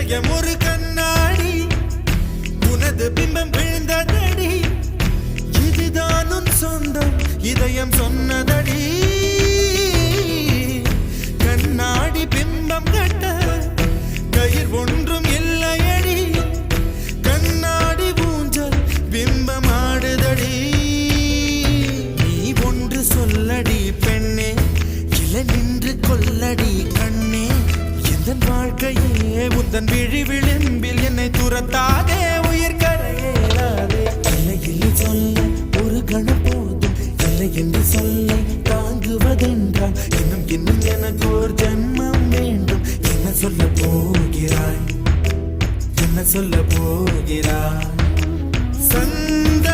இதயம் ஒரு கண்ணாடி உனது பிம்பம் விழுந்ததடி இதுதான் உன் சொந்தம் இதயம் சொன்னதடி கண்ணாடி பிம்பம் கட்ட கயிர் ஒன்றும் இல்லையடி கண்ணாடி ஊஞ்சல் பிம்பம் ஆடுதடி நீ ஒன்று சொல்லடி பெண்ணே இல நின்று கொல்லடி கண்ணே எந்தன் வாழ்க்கையே உந்தன் விழி விளிம்பில் என்னை துரத்தாதே உயிர் கரையேறாதே இல்லை இல்லை சொல்ல ஒரு கணம் போதும் இல்லை என்று சொல்ல தாங்குவதென்றால் இன்னும் இன்னும் எனக்கு ஒரு ஜென்மம் வேண்டும் என்ன சொல்ல போகிறாய் என்ன சொல்ல போகிறாய் சந்த